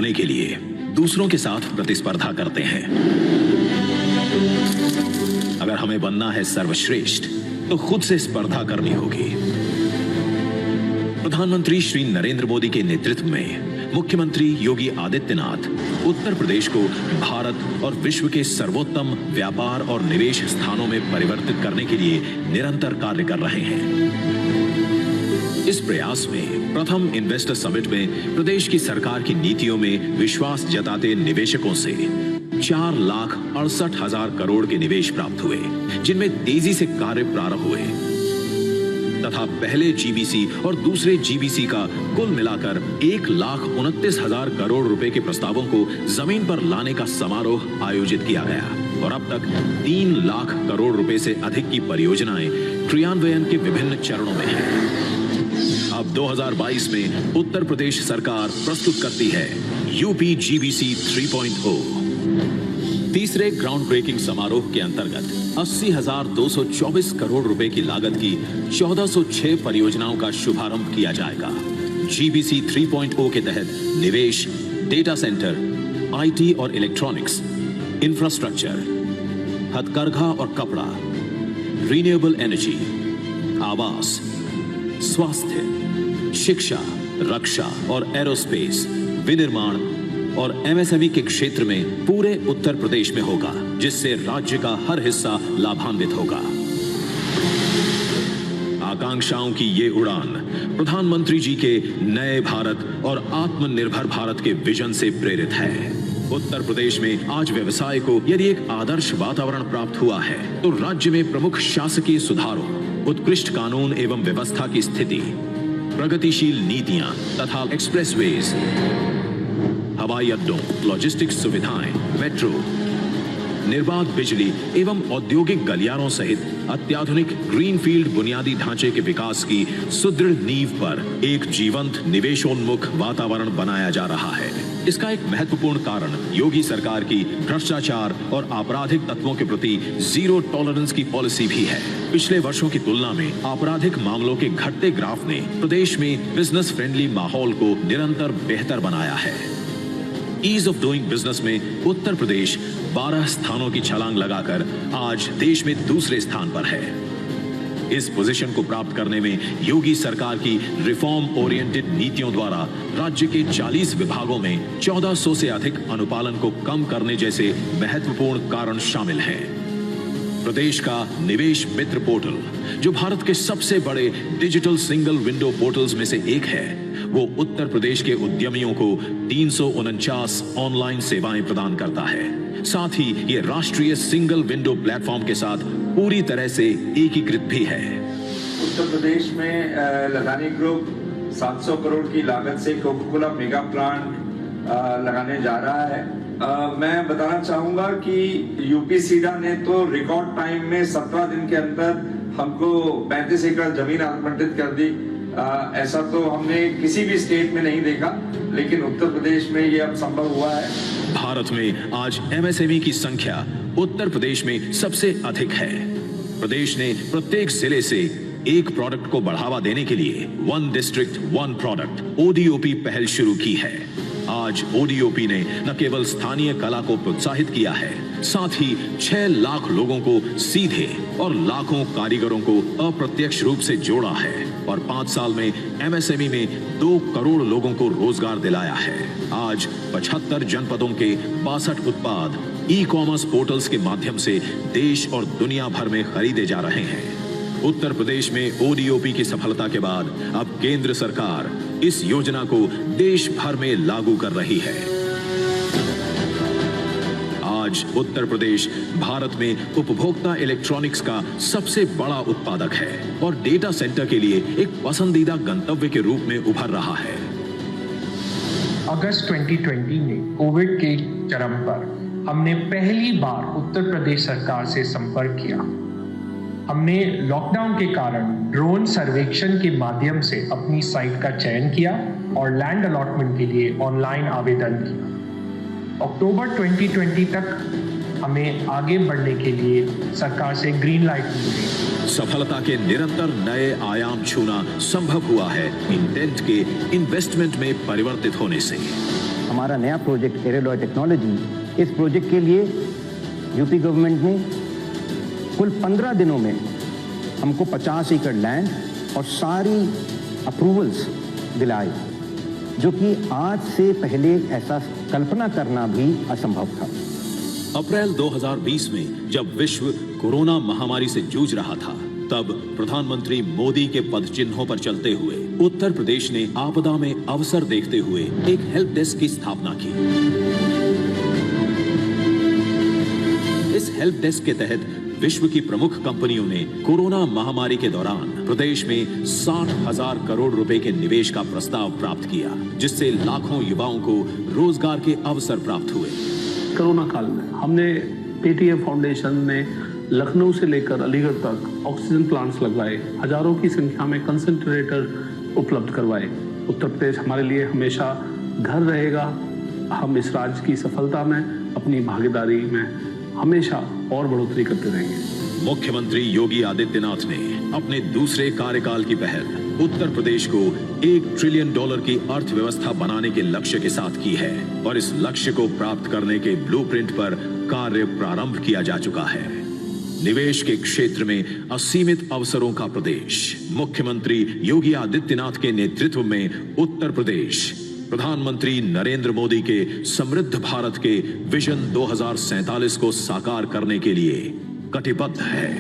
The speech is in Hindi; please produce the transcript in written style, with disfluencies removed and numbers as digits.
होने के लिए दूसरों के साथ प्रतिस्पर्धा करते हैं। अगर हमें बनना है सर्वश्रेष्ठ तो खुद से स्पर्धा करनी होगी। प्रधानमंत्री श्री नरेंद्र मोदी के नेतृत्व में मुख्यमंत्री योगी आदित्यनाथ उत्तर प्रदेश को भारत और विश्व के सर्वोत्तम व्यापार और निवेश स्थानों में परिवर्तित करने के लिए निरंतर कार्य कर रहे हैं। इस प्रयास में प्रथम इन्वेस्टर समिट में प्रदेश की सरकार की नीतियों में विश्वास जताते निवेशकों से 4,68,000 करोड़ के निवेश प्राप्त हुए, जिनमें तेजी से कार्य प्रारंभ हुए तथा पहले जीबीसी और दूसरे जीबीसी का कुल मिलाकर 1,29,000 करोड़ रुपए के प्रस्तावों को जमीन पर लाने का समारोह आयोजित किया गया और अब तक 3 लाख करोड़ रुपए से अधिक की परियोजनाएं क्रियान्वयन के विभिन्न चरणों में हैं। अब 2022 में उत्तर प्रदेश सरकार प्रस्तुत करती है यूपी जीबीसी 3.0। तीसरे ग्राउंड ब्रेकिंग समारोह के अंतर्गत 80,224 करोड़ रुपए की लागत की 1406 परियोजनाओं का शुभारंभ किया जाएगा। जीबीसी 3.0 के तहत निवेश, डेटा सेंटर, आईटी और इलेक्ट्रॉनिक्स, इंफ्रास्ट्रक्चर, हथकरघा और कपड़ा, रिन्यूएबल एनर्जी, आवास, स्वास्थ्य, शिक्षा, रक्षा और एरोस्पेस, विनिर्माण और एमएसएमई के क्षेत्र में पूरे उत्तर प्रदेश में होगा, जिससे राज्य का हर हिस्सा लाभान्वित होगा। आकांक्षाओं की ये उड़ान प्रधानमंत्री जी के नए भारत और आत्मनिर्भर भारत के विजन से प्रेरित है। उत्तर प्रदेश में आज व्यवसाय को यदि एक आदर्श वातावरण प्राप्त हुआ है तो राज्य में प्रमुख शासकीय सुधारों, उत्कृष्ट कानून एवं व्यवस्था की स्थिति, प्रगतिशील नीतियां तथा एक्सप्रेसवेज, हवाई अड्डों, लॉजिस्टिक्स सुविधाएं, मेट्रो, निर्बाध बिजली एवं औद्योगिक गलियारों सहित अत्याधुनिक ग्रीनफील्ड बुनियादी ढांचे के विकास की सुदृढ़ नींव पर एक जीवंत निवेशोन्मुख वातावरण बनाया जा रहा है। इसका एक महत्वपूर्ण कारण योगी सरकार की भ्रष्टाचार और आपराधिक तत्वों के प्रति जीरो टॉलरेंस की पॉलिसी भी है। पिछले वर्षों की तुलना में आपराधिक मामलों के घटते ग्राफ ने प्रदेश में बिजनेस फ्रेंडली माहौल को निरंतर बेहतर बनाया है। ईज ऑफ डूइंग बिजनेस में उत्तर प्रदेश 12 स्थानों की छलांग लगाकर आज देश में दूसरे स्थान पर है। इस पोजीशन को प्राप्त करने में योगी सरकार की रिफॉर्म ओरिएंटेड नीतियों द्वारा राज्य के 40 विभागों में 1400 से अधिक अनुपालन को कम करने जैसे महत्वपूर्ण कारण शामिल हैं। प्रदेश का निवेश मित्र पोर्टल, जो भारत के सबसे बड़े डिजिटल सिंगल विंडो पोर्टल्स में से एक है, वो उत्तर प्रदेश के उद्यमियों को 349 ऑनलाइन सेवाएं प्रदान करता है। साथ ही ये राष्ट्रीय सिंगल विंडो प्लेटफॉर्म के साथ पूरी तरह से एकीकृत भी है। उत्तर प्रदेश में लगानी ग्रुप 700 करोड़ की लागत से कोका कोला मेगा प्लांट लगाने जा रहा है। मैं बताना चाहूंगा कि यूपी सीडा ने तो रिकॉर्ड टाइम में 17 दिन के अंदर हमको 35 एकड़ जमीन आवंटित कर दी। ऐसा तो हमने किसी भी स्टेट में नहीं देखा, लेकिन उत्तर प्रदेश में ये अब संभव हुआ है। भारत में आज एमएसएमई की संख्या उत्तर प्रदेश में सबसे अधिक है। प्रदेश ने प्रत्येक जिले से एक प्रोडक्ट को बढ़ावा देने के लिए one district one product ODOP पहल शुरू की है। आज ओडीओपी ने न केवल स्थानीय कला को प्रोत्साहित किया है, साथ ही 6 लाख लोगों को सीधे और लाखों कारीगरों को अप्रत्यक्ष रूप से जोड़ा है और 5 साल में एमएसएमई में 2 करोड़ लोगों को रोजगार दिलाया है। आज 75 जनपदों के 62 उत्पाद ई कॉमर्स पोर्टल्स के माध्यम से देश और दुनिया भर में खरीदे जा रहे हैं। उत्तर प्रदेश में ओडीओपी की सफलता के बाद अब केंद्र सरकार इस योजना को देश भर में लागू कर रही है। आज उत्तर प्रदेश भारत में उपभोक्ता इलेक्ट्रॉनिक्स का सबसे बड़ा उत्पादक है और डेटा सेंटर के लिए एक पसंदीदा गंतव्य के रूप में उभर रहा है। अगस्त 2020 में कोविड के चरम पर हमने पहली बार उत्तर प्रदेश सरकार से संपर्क किया। हमने लॉकडाउन के कारण ड्रोन सर्वेक्षण के माध्यम से अपनी साइट का चयन किया और लैंड अलॉटमेंट के लिए ऑनलाइन आवेदन किया। अक्टूबर 2020 तक हमें आगे बढ़ने के लिए सरकार से ग्रीन लाइट मिली। सफलता के निरंतर नए आयाम छूना संभव हुआ है इंटेंट के इन्वेस्टमेंट में परिवर्तित होने से। हमारा नया प्रोजेक्ट एरेलॉय टेक्नोलॉजी, इस प्रोजेक्ट के लिए यूपी गवर्नमेंट ने कुल 15 दिनों में हमको 50 एकड़ लैंड और सारी अप्रूवल्स दिलाए, जो कि आज से पहले ऐसा कल्पना करना भी असंभव था। अप्रैल 2020 में जब विश्व कोरोना महामारी से जूझ रहा था, तब प्रधानमंत्री मोदी के पद चिन्हों पर चलते हुए उत्तर प्रदेश ने आपदा में अवसर देखते हुए एक हेल्प डेस्क की स्थापना की। इस हेल्प डेस्क के तहत विश्व की प्रमुख कंपनियों ने कोरोना महामारी के दौरान प्रदेश में 60,000 करोड़ रुपए के निवेश का प्रस्ताव प्राप्त किया, जिससे लाखों युवाओं को रोजगार के अवसर प्राप्त हुए। कोरोना काल में हमने पेटीएम फाउंडेशन ने लखनऊ से लेकर अलीगढ़ तक ऑक्सीजन प्लांट्स लगवाए, हजारों की संख्या में कंसंट्रेटर उपलब्ध करवाए। उत्तर प्रदेश हमारे लिए हमेशा घर रहेगा। हम इस राज्य की सफलता में अपनी भागीदारी में हमेशा और बढ़ोतरी करते रहेंगे। मुख्यमंत्री योगी आदित्यनाथ ने अपने दूसरे कार्यकाल की पहल उत्तर प्रदेश को $1 ट्रिलियन की अर्थव्यवस्था बनाने के लक्ष्य के साथ की है और इस लक्ष्य को प्राप्त करने के ब्लूप्रिंट पर कार्य प्रारंभ किया जा चुका है। निवेश के क्षेत्र में असीमित अवसरों का प्रदेश। मुख्यमंत्री योगी आदित्यनाथ के नेतृत्व में उत्तर प्रदेश प्रधानमंत्री नरेंद्र मोदी के समृद्ध भारत के विजन 2047 को साकार करने के लिए कटिबद्ध है।